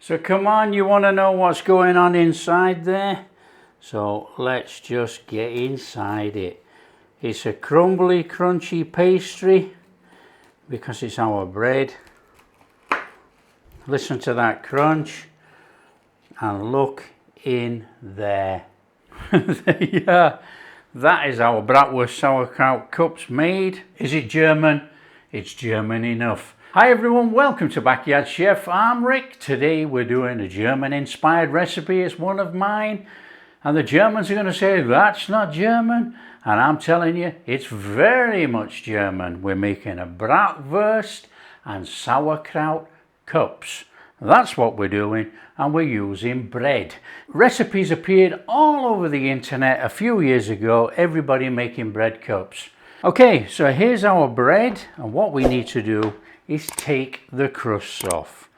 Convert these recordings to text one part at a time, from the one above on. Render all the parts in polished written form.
So come on, you want to know what's going on inside there? So let's just get inside it. It's a crumbly, crunchy pastry because it's our bread. Listen to that crunch and look in there. Yeah, that is our Bratwurst sauerkraut cups made. Is it German? It's German enough. Hi everyone, welcome to Backyard Chef. I'm Rick. Today we're doing a German inspired recipe. It's one of mine. And the Germans are going to say, that's not German. And I'm telling you, it's very much German. We're making a Bratwurst and sauerkraut cups. That's what we're doing, and we're using bread. Recipes appeared all over the internet a few years ago, everybody making bread cups. Okay, so here's our bread, and what we need to do is take the crusts off.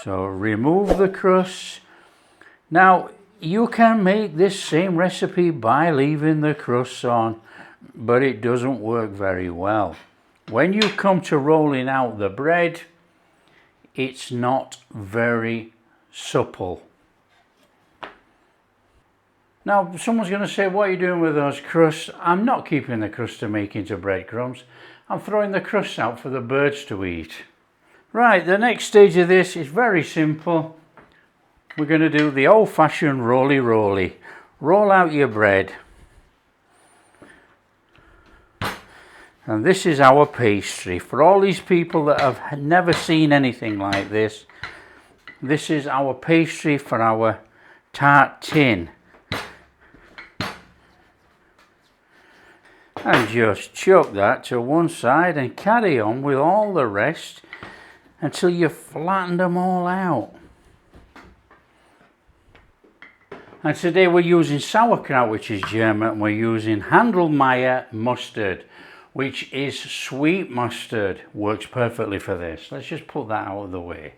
So remove the crusts. Now, you can make this same recipe by leaving the crusts on, but it doesn't work very well. When you come to rolling out the bread, it's not very supple. Now, someone's going to say, what are you doing with those crusts? I'm not keeping the crust to make into breadcrumbs. I'm throwing the crusts out for the birds to eat. Right, the next stage of this is very simple. We're going to do the old-fashioned roly-roly. Roll out your bread. And this is our pastry. For all these people that have never seen anything like this, this is our pastry for our tart tin. And just chuck that to one side and carry on with all the rest until you've flattened them all out. And today we're using sauerkraut, which is German, and we're using Handel Mayer mustard, which is sweet mustard. Works perfectly for this. Let's just put that out of the way.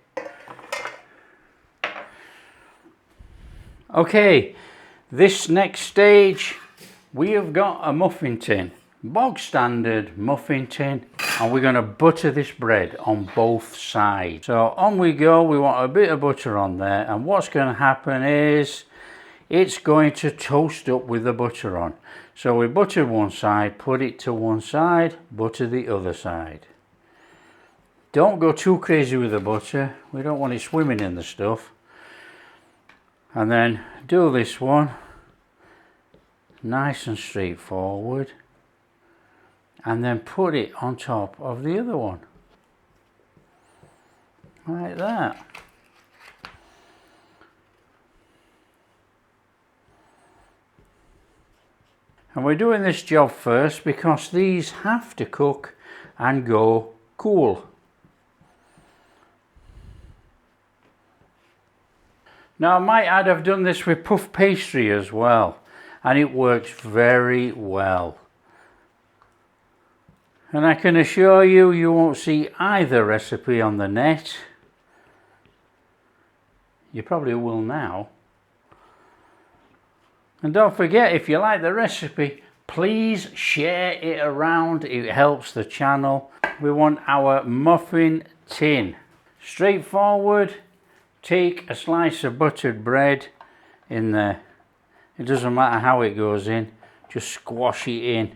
Okay, this next stage, we have got a muffin tin, bog standard muffin tin, and we're going to butter this bread on both sides. So on we go. We want a bit of butter on there, and what's going to happen is it's going to toast up with the butter on. So we butter one side, put it to one side, butter the other side. Don't go too crazy with the butter. We don't want it swimming in the stuff. And then do this one. Nice and straightforward. And then put it on top of the other one. Like that. And we're doing this job first because these have to cook and go cool. Now I might add I've done this with puff pastry as well, and it works very well. And I can assure you, you won't see either recipe on the net. You probably will now. And don't forget, if you like the recipe, please share it around. It helps the channel. We want our muffin tin. Straightforward. Take a slice of buttered bread in there. It doesn't matter how it goes in. Just squash it in.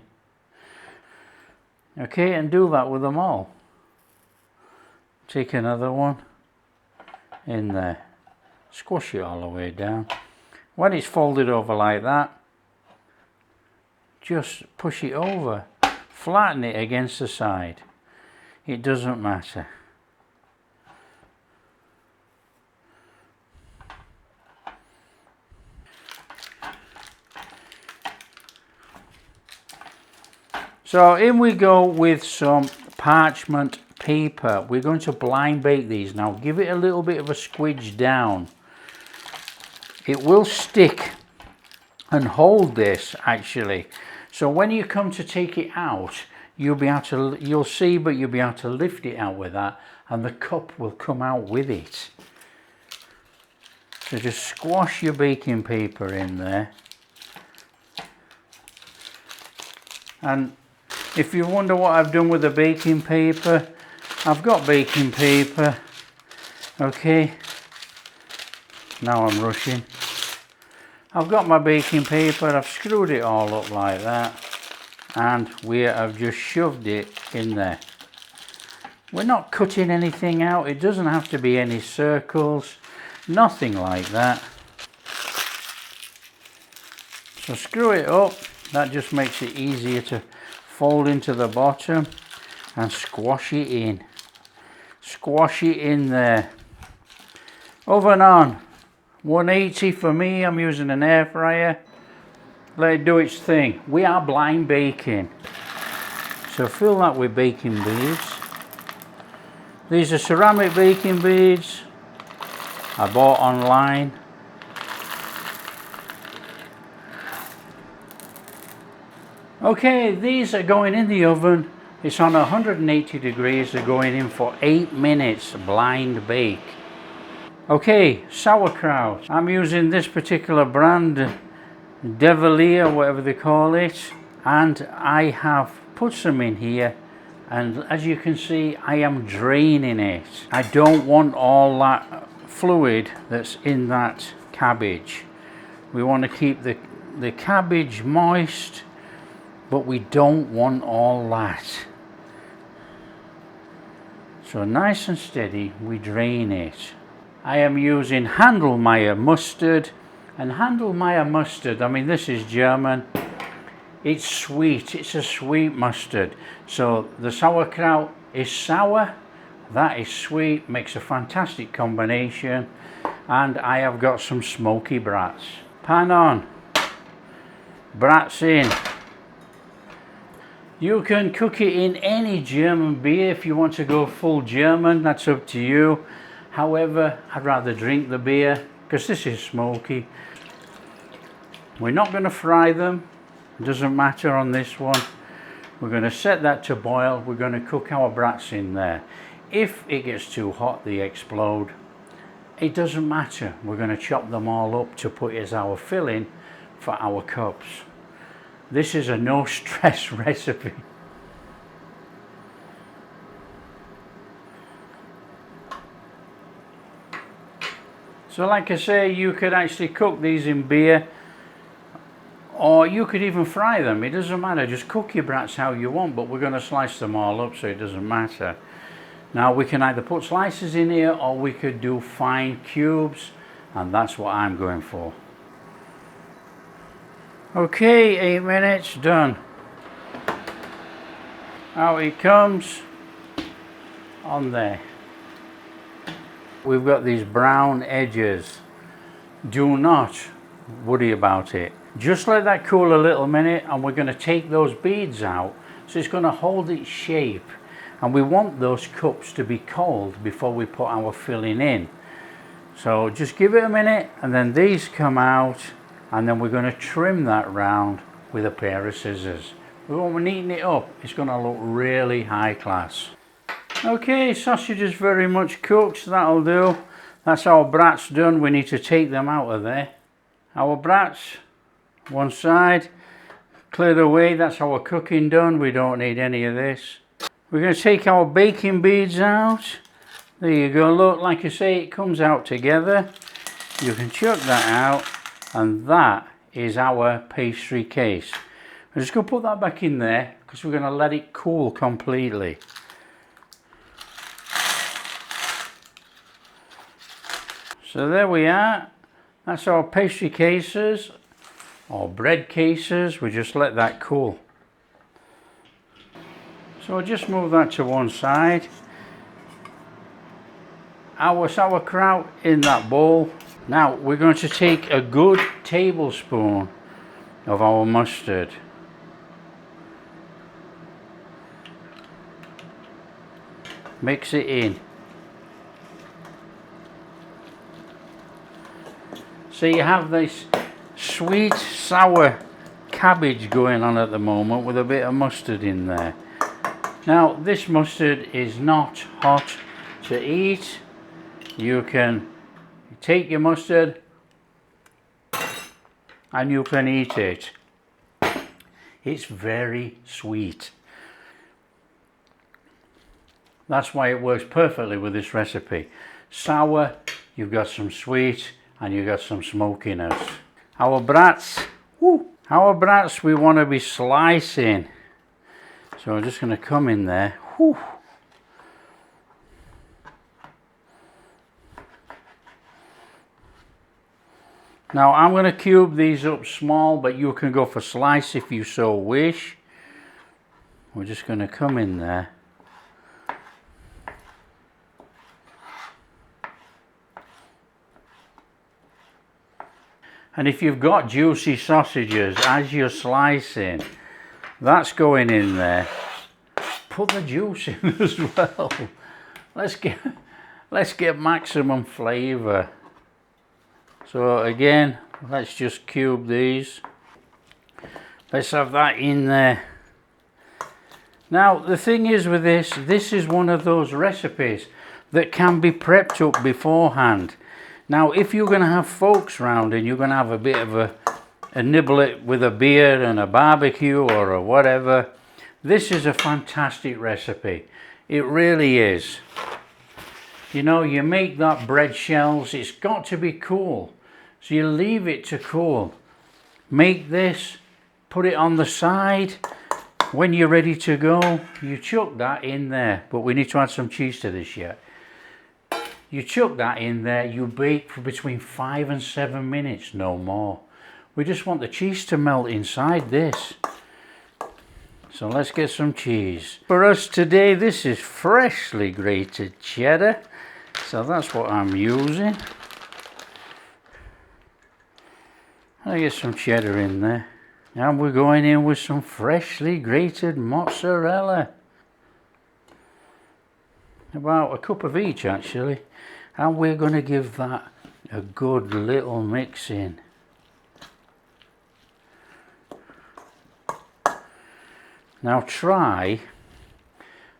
Okay, and do that with them all. Take another one in there. Squash it all the way down. When it's folded over like that, just push it over. Flatten it against the side. It doesn't matter. So in we go with some parchment paper. We're going to blind bake these now. Give it a little bit of a squidge down. It will stick and hold this actually. So when you come to take it out, you'll see, but you'll be able to lift it out with that, and the cup will come out with it. So just squash your baking paper in there. And if you wonder what I've done with the baking paper, I've got baking paper Okay, now I'm rushing. I've got my baking paper, I've screwed it all up like that, and we have just shoved it in there. We're not cutting anything out, it doesn't have to be any circles, nothing like that. So screw it up, that just makes it easier to fold into the bottom and squash it in. Squash it in there. Oven on, 180 for me, I'm using an air fryer. Let it do its thing. We are blind baking. So fill that with baking beads. These are ceramic baking beads I bought online. Okay, these are going in the oven. It's on 180 degrees. They're going in for 8 minutes blind bake. Okay, sauerkraut. I'm using this particular brand, Devilier, whatever they call it, and I have put some in here, and as you can see, I am draining it. I don't want all that fluid that's in that cabbage. We want to keep the cabbage moist, but we don't want all that. So nice and steady, we drain it. I am using Handelmeyer mustard, and Handelmeyer mustard, I mean, this is German. It's sweet, it's a sweet mustard. So the sauerkraut is sour, that is sweet, makes a fantastic combination. And I have got some smoky brats. Pan on, brats in. You can cook it in any German beer if you want to go full German, that's up to you. However, I'd rather drink the beer because this is smoky. We're not going to fry them, it doesn't matter on this one. We're going to set that to boil, we're going to cook our brats in there. If it gets too hot, they explode. It doesn't matter, we're going to chop them all up to put as our filling for our cups. This is a no stress recipe. So like I say, you could actually cook these in beer, or you could even fry them. It doesn't matter, just cook your brats how you want, but we're going to slice them all up so it doesn't matter. Now we can either put slices in here or we could do fine cubes, and that's what I'm going for. Okay, 8 minutes, done. Out it comes on there. We've got these brown edges. Do not worry about it. Just let that cool a little minute, and we're going to take those beads out, so it's going to hold its shape. And we want those cups to be cold before we put our filling in. So just give it a minute, and then these come out, and then we're going to trim that round with a pair of scissors. We won't neaten it up, it's going to look really high class. Okay, sausage is very much cooked, so that'll do. That's our brats done, we need to take them out of there. Our brats, one side, cleared away, that's our cooking done, we don't need any of this. We're going to take our baking beads out. There you go, look, like I say, it comes out together. You can chuck that out, and that is our pastry case. I'm just going to put that back in there because we're going to let it cool completely. So there we are, that's our pastry cases or bread cases. We just let that cool. So I'll just move that to one side. Our sauerkraut in that bowl. Now we're going to take a good tablespoon of our mustard. Mix it in. So you have this sweet sour cabbage going on at the moment with a bit of mustard in there. Now this mustard is not hot to eat. You can take your mustard and you can eat it. It's very sweet. That's why it works perfectly with this recipe. sour, you've got some sweet, and you've got some smokiness. Our brats, our brats we want to be slicing. So I'm just going to come in there. Whew. Now I'm going to cube these up small, but you can go for slice if you so wish. We're just going to come in there. And if you've got juicy sausages as you're slicing, that's going in there. Put the juice in as well. Let's get maximum flavour. So again, let's just cube these. Let's have that in there. Now the thing is with this is one of those recipes that can be prepped up beforehand. Now if you're going to have folks round and you're going to have a bit of a nibble it with a beer and a barbecue or a whatever, this is a fantastic recipe. It really is. You know, you make that bread shells, it's got to be cool. So you leave it to cool. Make this, put it on the side. When you're ready to go, you chuck that in there. But we need to add some cheese to this yet. You chuck that in there, you bake for between 5 and 7 minutes, no more. We just want the cheese to melt inside this. So let's get some cheese. For us today, this is freshly grated cheddar. So that's what I'm using. I'll get some cheddar in there. And we're going in with some freshly grated mozzarella. About a cup of each actually. And we're going to give that a good little mix in. Now try,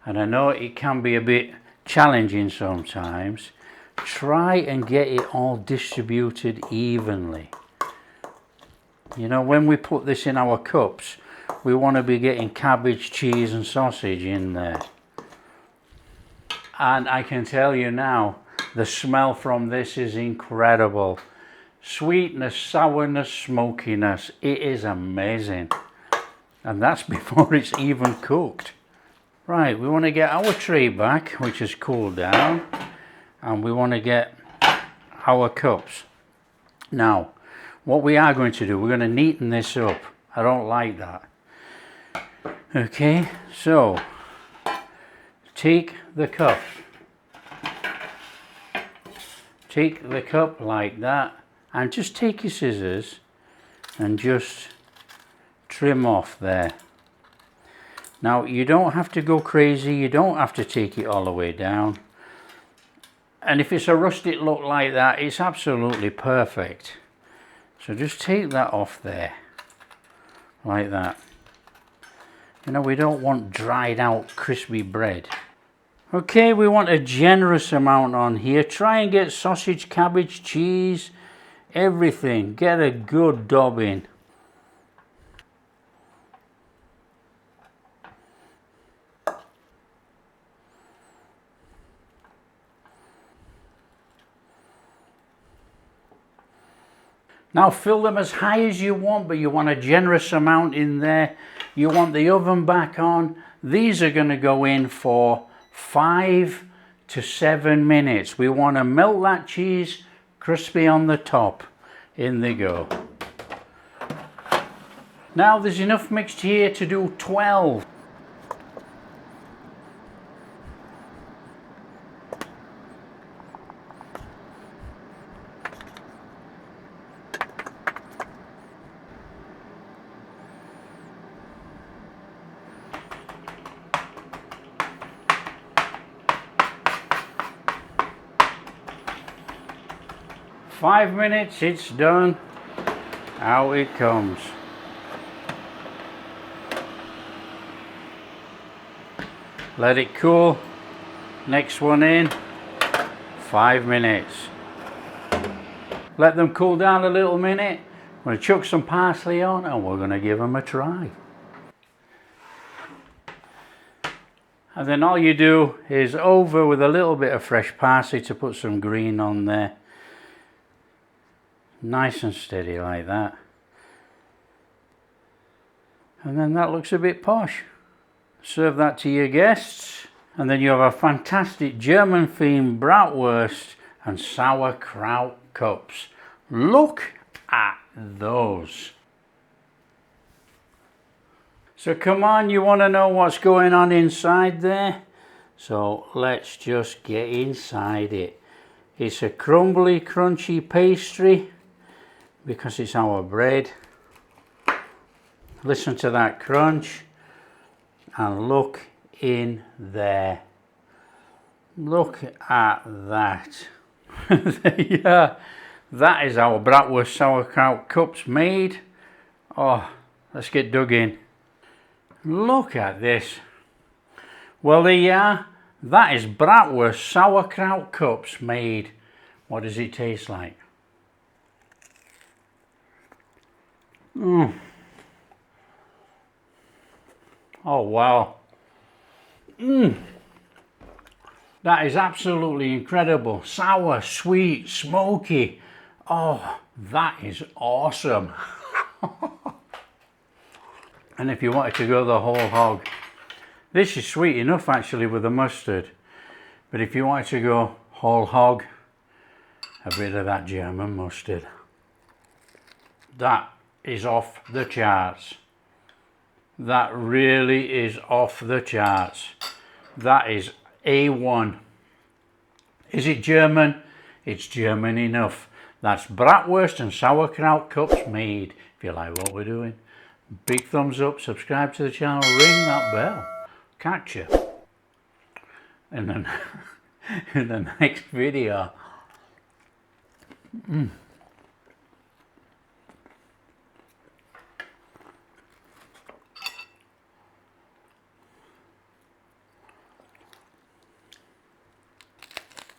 and I know it can be a bit challenging sometimes, try and get it all distributed evenly. You know, when we put this in our cups, we want to be getting cabbage, cheese and sausage in there. And I can tell you now, the smell from this is incredible. Sweetness, sourness, smokiness, it is amazing. And that's before it's even cooked. Right, we want to get our tray back, which has cooled down. And we want to get our cups. Now, what we are going to do, we're going to neaten this up. I don't like that. Okay, so take the cup. Take the cup like that, and just take your scissors and just trim off there. Now you don't have to go crazy, you don't have to take it all the way down. And if it's a rustic look like that, it's absolutely perfect. So just take that off there, like that. You know, we don't want dried out crispy bread. Okay, we want a generous amount on here. Try and get sausage, cabbage, cheese, everything. Get a good dob in. Now fill them as high as you want, but you want a generous amount in there. You want the oven back on. These are going to go in for 5 to 7 minutes. We want to melt that cheese crispy on the top. In they go. Now there's enough mixed here to do 12. Five minutes, it's done. Out it comes. Let it cool. Next one in. 5 minutes. Let them cool down a little minute. I'm going to chuck some parsley on and we're going to give them a try. And then all you do is over with a little bit of fresh parsley to put some green on there. Nice and steady like that. And then that looks a bit posh. Serve that to your guests. And then you have a fantastic German themed bratwurst and sauerkraut cups. Look at those. So come on, you want to know what's going on inside there? So let's just get inside it. It's a crumbly, crunchy pastry because it's our bread. Listen to that crunch and look in there. Look at that. Yeah, that is our bratwurst sauerkraut cups made. Oh, let's get dug in. Look at this. Well, there you are. That is bratwurst sauerkraut cups made. What does it taste like? Oh wow. That is absolutely incredible. Sour, sweet, smoky. Oh, that is awesome. And if you wanted to go the whole hog, this is sweet enough actually with the mustard. But if you wanted to go whole hog, a bit of that German mustard. That is off the charts. That really is off the charts. That is A1. Is it German? It's German enough. That's bratwurst and sauerkraut cups made. If you like what we're doing, big thumbs up, subscribe to the channel, ring that bell. Catch you in the next video.